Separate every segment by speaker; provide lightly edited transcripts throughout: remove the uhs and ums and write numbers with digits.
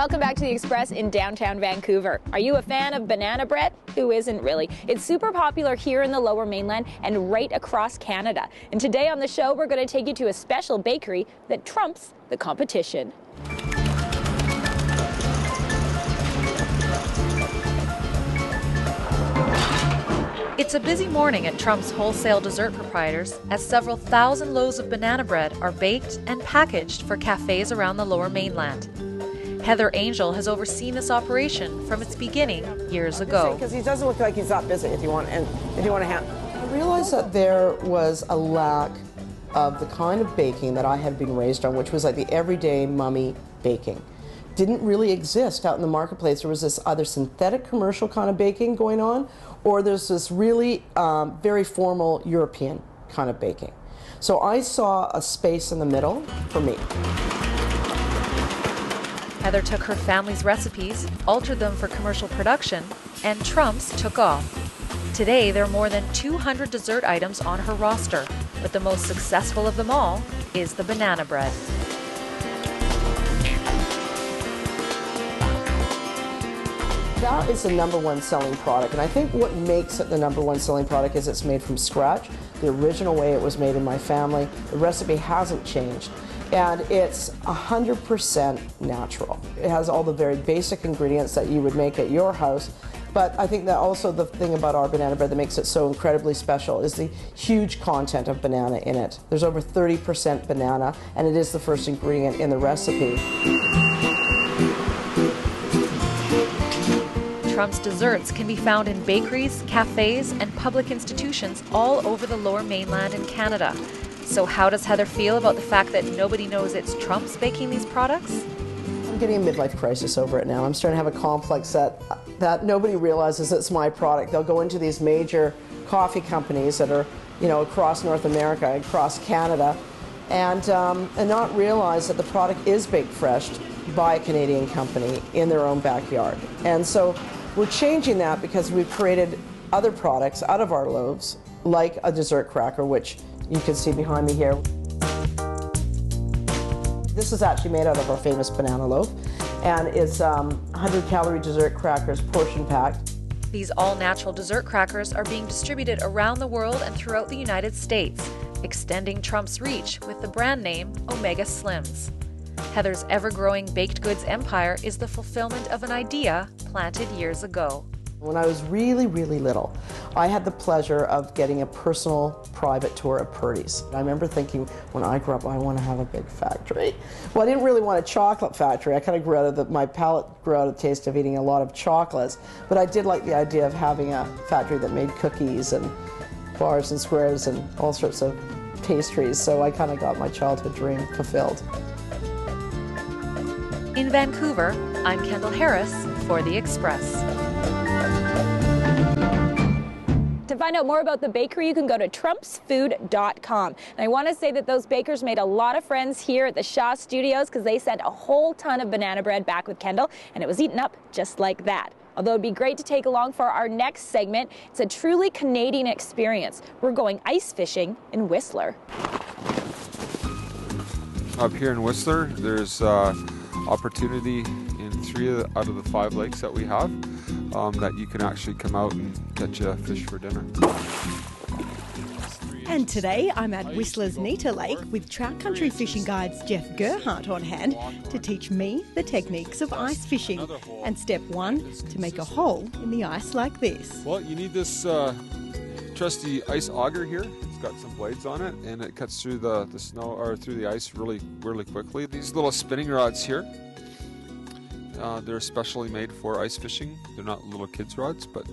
Speaker 1: Welcome back to the Express in downtown Vancouver. Are you a fan of banana bread? Who isn't really? It's super popular here in the Lower Mainland and right across Canada. And today on the show, we're going to take you to a special bakery that trumps the competition.
Speaker 2: It's a busy morning at Trump's wholesale dessert proprietors as several thousand loaves of banana bread are baked and packaged for cafes around the Lower Mainland. Heather Angel has overseen this operation from its beginning years ago.
Speaker 3: Because he doesn't look like he's that busy. If you want to have.
Speaker 4: I realized that there was a lack of the kind of baking that I had been raised on, which was like the everyday mummy baking. Didn't really exist out in the marketplace. There was this either synthetic commercial kind of baking going on, or there's this really very formal European kind of baking. So I saw a space in the middle for me.
Speaker 2: Heather took her family's recipes, altered them for commercial production, and Trump's took off. Today, there are more than 200 dessert items on her roster, but the most successful of them all is the banana bread.
Speaker 4: That is the #1 selling product, and I think what makes it the #1 selling product is it's made from scratch, the original way it was made in my family. The recipe hasn't changed, and it's 100% natural. It has all the very basic ingredients that you would make at your house, but I think that also the thing about our banana bread that makes it so incredibly special is the huge content of banana in it. There's over 30% banana, and it is the first ingredient in the recipe.
Speaker 2: Trump's desserts can be found in bakeries, cafes, and public institutions all over the Lower Mainland in Canada. So how does Heather feel about the fact that nobody knows it's Trump's baking these products?
Speaker 4: I'm getting a midlife crisis over it now. I'm starting to have a complex that nobody realizes it's my product. They'll go into these major coffee companies that are, across North America, across Canada, and not realize that the product is baked fresh by a Canadian company in their own backyard. And so we're changing that because we've created other products out of our loaves, like a dessert cracker, which you can see behind me here. This is actually made out of our famous banana loaf, and it's 100-calorie dessert crackers, portion packed.
Speaker 2: These all-natural dessert crackers are being distributed around the world and throughout the United States, extending Trump's reach with the brand name Omega Slims. Heather's ever-growing baked goods empire is the fulfillment of an idea planted years ago.
Speaker 4: When I was really, really little, I had the pleasure of getting a personal private tour of Purdy's. I remember thinking, when I grew up, I want to have a big factory. Well, I didn't really want a chocolate factory. I kind of grew out of my palate grew out of the taste of eating a lot of chocolates. But I did like the idea of having a factory that made cookies and bars and squares and all sorts of pastries. So I kind of got my childhood dream fulfilled.
Speaker 2: In Vancouver, I'm Kendall Harris for The Express.
Speaker 1: To find out more about the bakery, you can go to trumpsfood.com. And I want to say that those bakers made a lot of friends here at the Shaw Studios because they sent a whole ton of banana bread back with Kendall, and it was eaten up just like that. Although it'd be great to take along for our next segment. It's a truly Canadian experience. We're going ice fishing in Whistler.
Speaker 5: Up here in Whistler, there's opportunity in 3 out of the 5 lakes that we have that you can actually come out and catch a fish for dinner.
Speaker 6: And today I'm at Whistler's Nita Lake with trout country fishing guides Jeff Gerhardt on hand to teach me the techniques of ice fishing. And step 1, to make a hole in the ice like this.
Speaker 5: Well, you need this trusty ice auger here. It's got some blades on it, and it cuts through the snow or through the ice really quickly. These little spinning rods here, they're specially made for ice fishing. They're not little kids rods, but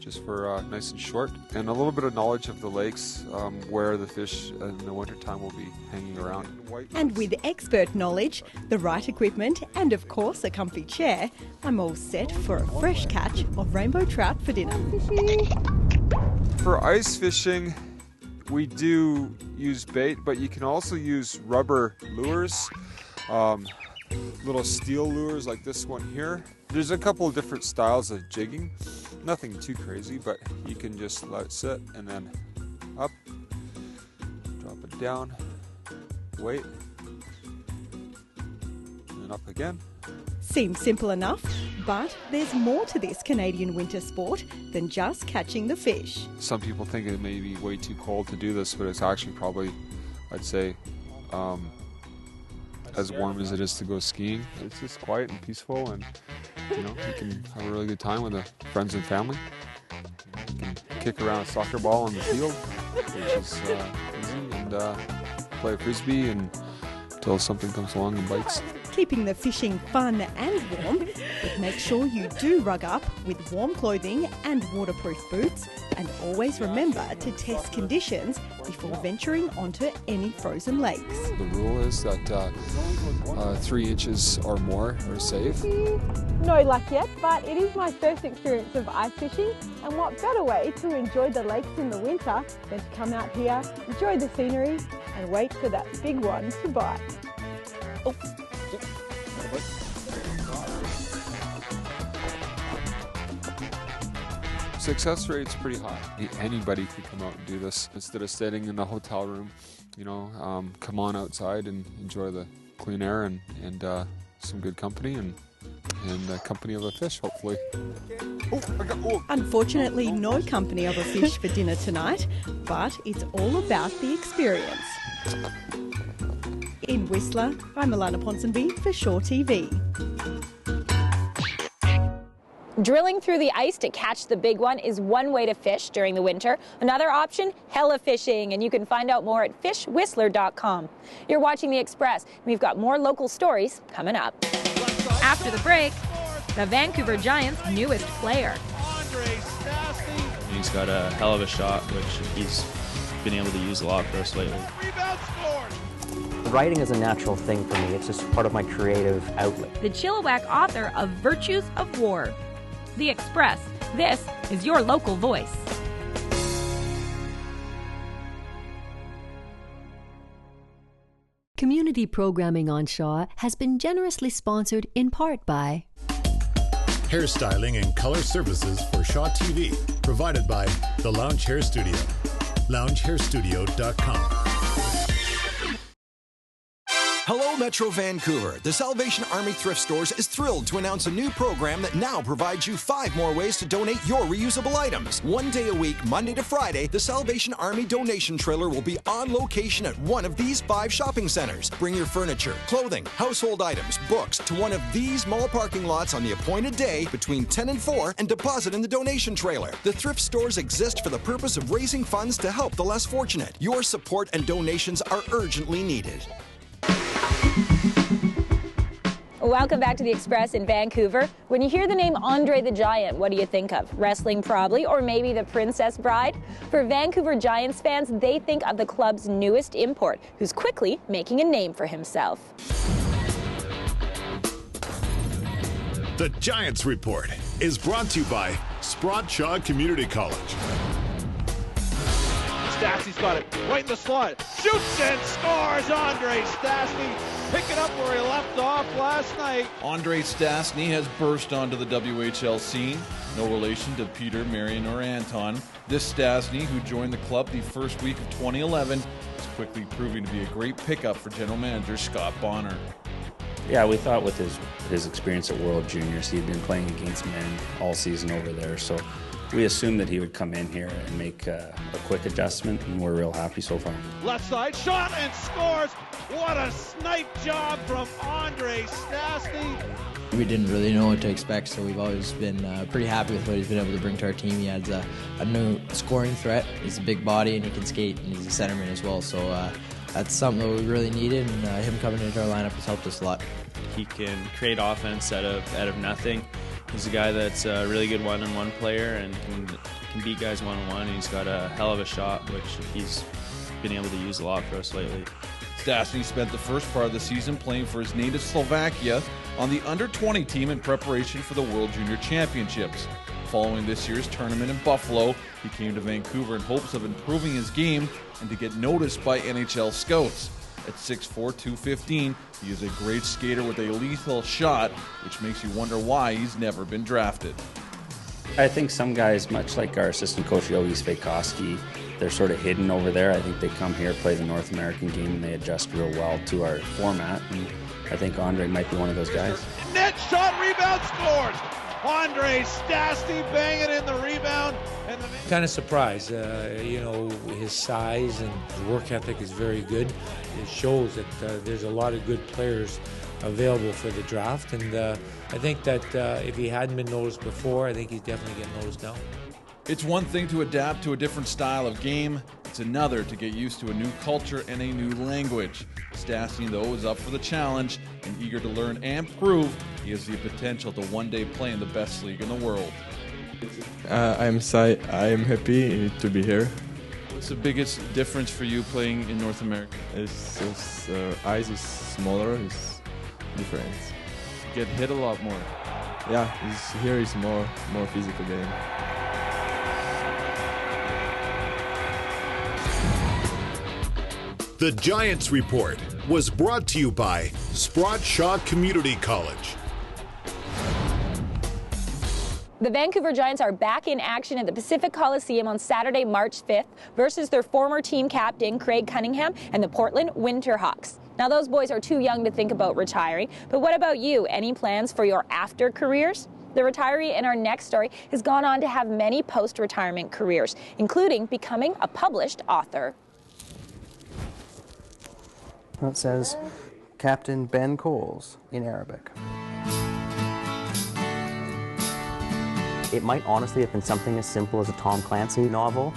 Speaker 5: just for nice and short. And a little bit of knowledge of the lakes where the fish in the wintertime will be hanging around.
Speaker 6: And with expert knowledge, the right equipment, and of course a comfy chair, I'm all set for a fresh catch of rainbow trout for dinner.
Speaker 5: For ice fishing, we do use bait, but you can also use rubber lures, little steel lures like this one here. There's a couple of different styles of jigging, nothing too crazy, but you can just let it sit and then up, drop it down, wait, and then up again.
Speaker 6: Seems simple enough, but there's more to this Canadian winter sport than just catching the fish.
Speaker 5: Some people think it may be way too cold to do this, but it's actually probably, I'd say, as warm as it is to go skiing. It's just quiet and peaceful, and you can have a really good time with the friends and family. You can kick around a soccer ball on the field, which is easy, and play a frisbee until something comes along and bites.
Speaker 6: Keeping the fishing fun and warm, but make sure you do rug up with warm clothing and waterproof boots, and always remember to test conditions before venturing onto any frozen lakes.
Speaker 5: The rule is that 3 inches or more are safe.
Speaker 7: No luck yet, but it is my first experience of ice fishing, and what better way to enjoy the lakes in the winter than to come out here, enjoy the scenery and wait for that big one to bite. Oh.
Speaker 5: Success rate's pretty high. Anybody could come out and do this instead of sitting in the hotel room. Come on outside and enjoy the clean air and some good company and company of a fish, hopefully.
Speaker 6: Unfortunately, no company of a fish for dinner tonight, but it's all about the experience. In Whistler, I'm Alana Ponsonby for Shore TV.
Speaker 1: Drilling through the ice to catch the big one is one way to fish during the winter. Another option, hella fishing, and you can find out more at fishwhistler.com. You're watching The Express. We've got more local stories coming up. After the break, the Vancouver Giants' newest player.
Speaker 8: Andrej Stastny. He's got a hell of a shot, which he's been able to use a lot for us lately. Rebound scored.
Speaker 9: Writing is a natural thing for me. It's just part of my creative outlet.
Speaker 1: The Chilliwack author of Virtues of War. The Express. This is your local voice.
Speaker 10: Community programming on Shaw has been generously sponsored in part by
Speaker 11: hairstyling and color services for Shaw TV, provided by the Lounge Hair Studio, loungehairstudio.com.
Speaker 12: Hello, Metro Vancouver. The Salvation Army Thrift Stores is thrilled to announce a new program that now provides you 5 more ways to donate your reusable items. 1 day a week, Monday to Friday, the Salvation Army donation trailer will be on location at one of these 5 shopping centers. Bring your furniture, clothing, household items, books to one of these mall parking lots on the appointed day between 10 and 4 and deposit in the donation trailer. The thrift stores exist for the purpose of raising funds to help the less fortunate. Your support and donations are urgently needed.
Speaker 1: Welcome back to The Express in Vancouver. When you hear the name Andrej the Giant, what do you think of? Wrestling probably, or maybe the Princess Bride? For Vancouver Giants fans, they think of the club's newest import, who's quickly making a name for himself.
Speaker 11: The Giants Report is brought to you by Sprott Shaw Community College.
Speaker 8: Stastny's got it right in the slot. Shoots and scores. Andrej Stastny picking up where he left off last night. Andrej Stastny has burst onto the WHL scene. No relation to Peter, Marion, or Anton. This Stastny, who joined the club the first week of 2011, is quickly proving to be a great pickup for general manager Scott Bonner.
Speaker 13: Yeah, we thought with his experience at World Juniors, he'd been playing against men all season over there, so we assumed that he would come in here and make a quick adjustment, and we're real happy so far.
Speaker 8: Left side, shot and scores. What a snipe job from Andrej Stastny.
Speaker 14: We didn't really know what to expect, so we've always been pretty happy with what he's been able to bring to our team. He has a new scoring threat. He's a big body and he can skate, and he's a centerman as well, so that's something that we really needed, and him coming into our lineup has helped us a lot.
Speaker 8: He can create offense out of nothing. He's a guy that's a really good one-on-one player and can beat guys one-on-one. He's got a hell of a shot, which he's been able to use a lot for us lately. Stastny spent the first part of the season playing for his native Slovakia on the under-20 team in preparation for the World Junior Championships. Following this year's tournament in Buffalo, he came to Vancouver in hopes of improving his game and to get noticed by NHL scouts. At 6'4", 215, he is a great skater with a lethal shot, which makes you wonder why he's never been drafted.
Speaker 13: I think some guys, much like our assistant coach Yogi Svejkovsky, they're sort of hidden over there. I think they come here, play the North American game, and they adjust real well to our format. And I think Andrej might be one of those guys.
Speaker 15: Net shot, rebound, scores. Andrej Stastny banging in the rebound. And
Speaker 16: kind of surprised. You know, his size and his work ethic is very good. It shows that there's a lot of good players available for the draft, and I think that if he hadn't been noticed before, I think he's definitely getting noticed now.
Speaker 17: It's one thing to adapt to a different style of game. It's another to get used to a new culture and a new language. Stastny, though, is up for the challenge and eager to learn and prove he has the potential to one day play in the best league in the world.
Speaker 18: I'm happy to be here.
Speaker 17: What's the biggest difference for you playing in North America?
Speaker 18: Ice is smaller, it's different.
Speaker 17: You get hit a lot more.
Speaker 18: Yeah, here is more physical game.
Speaker 11: The Giants Report was brought to you by Sprott Shaw Community College.
Speaker 1: The Vancouver Giants are back in action at the Pacific Coliseum on Saturday, March 5th versus their former team captain, Craig Cunningham, and the Portland Winterhawks. Now, those boys are too young to think about retiring, but what about you? Any plans for your after careers? The retiree in our next story has gone on to have many post-retirement careers, including becoming a published author.
Speaker 19: It says Captain Ben Coles in Arabic.
Speaker 9: It might honestly have been something as simple as a Tom Clancy novel.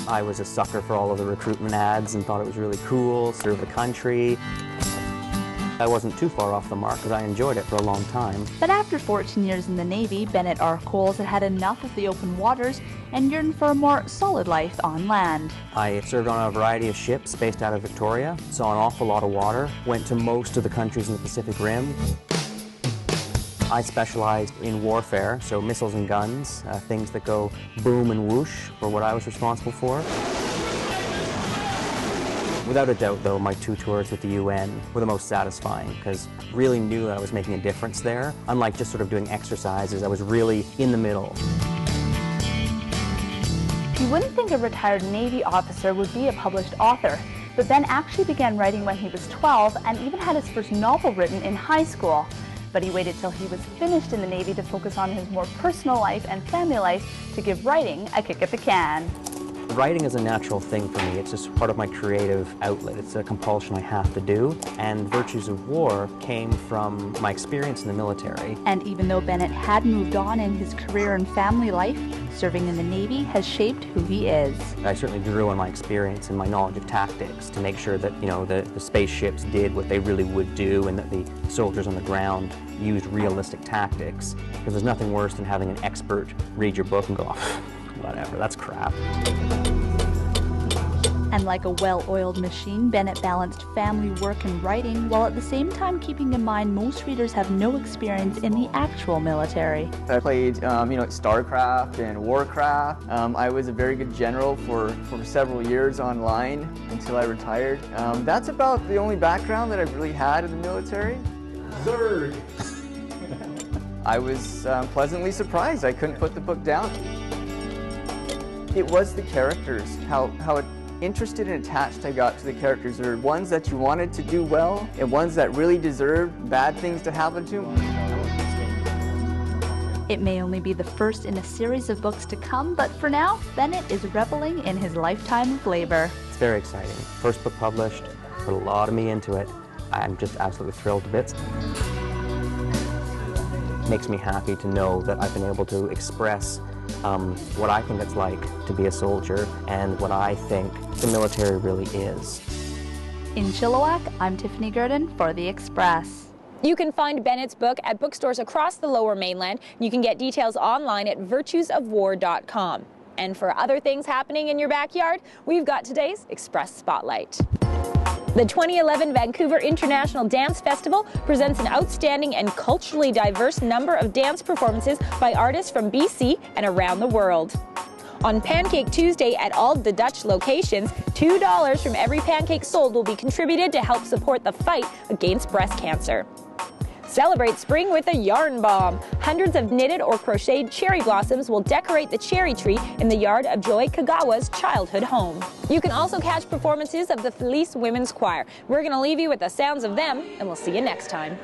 Speaker 9: I was a sucker for all of the recruitment ads and thought it was really cool, serve the country. I wasn't too far off the mark because I enjoyed it for a long time.
Speaker 20: But after 14 years in the Navy, Bennett R. Coles had had enough of the open waters and yearned for a more solid life on land.
Speaker 9: I served on a variety of ships based out of Victoria, saw an awful lot of water, went to most of the countries in the Pacific Rim. I specialized in warfare, so missiles and guns, things that go boom and whoosh were what I was responsible for. Without a doubt, though, my 2 tours with the UN were the most satisfying because I really knew that I was making a difference there. Unlike just sort of doing exercises, I was really in the middle.
Speaker 20: You wouldn't think a retired Navy officer would be a published author, but Ben actually began writing when he was 12 and even had his first novel written in high school. But he waited till he was finished in the Navy to focus on his more personal life and family life to give writing a kick at the can.
Speaker 9: Writing is a natural thing for me. It's just part of my creative outlet. It's a compulsion I have to do. And Virtues of War came from my experience in the military.
Speaker 20: And even though Bennett had moved on in his career and family life, serving in the Navy has shaped who he is.
Speaker 9: I certainly drew on my experience and my knowledge of tactics to make sure that, you know, the spaceships did what they really would do and that the soldiers on the ground used realistic tactics. Because there's nothing worse than having an expert read your book and go, oh, whatever, that's crap.
Speaker 20: And like a well-oiled machine, Bennett balanced family, work, and writing, while at the same time keeping in mind most readers have no experience in the actual military.
Speaker 21: I played, StarCraft and Warcraft. I was a very good general for several years online until I retired. That's about the only background that I've really had in the military. Zerg! I was pleasantly surprised. I couldn't put the book down. It was the characters, how interested and attached I got to the characters. There were ones that you wanted to do well and ones that really deserved bad things to happen to them.
Speaker 20: It may only be the first in a series of books to come, but for now, Bennett is reveling in his lifetime of labor.
Speaker 9: It's very exciting. First book published, put a lot of me into it. I'm just absolutely thrilled to bits. It makes me happy to know that I've been able to express what I think it's like to be a soldier and what I think the military really is.
Speaker 20: In Chilliwack, I'm Tiffany Gurden for The Express.
Speaker 1: You can find Bennett's book at bookstores across the Lower Mainland. You can get details online at virtuesofwar.com. And for other things happening in your backyard, we've got today's Express Spotlight. The 2011 Vancouver International Dance Festival presents an outstanding and culturally diverse number of dance performances by artists from BC and around the world. On Pancake Tuesday at all the Dutch locations, $2 from every pancake sold will be contributed to help support the fight against breast cancer. Celebrate spring with a yarn bomb. Hundreds of knitted or crocheted cherry blossoms will decorate the cherry tree in the yard of Joy Kagawa's childhood home. You can also catch performances of the Felice Women's Choir. We're going to leave you with the sounds of them, and we'll see you next time.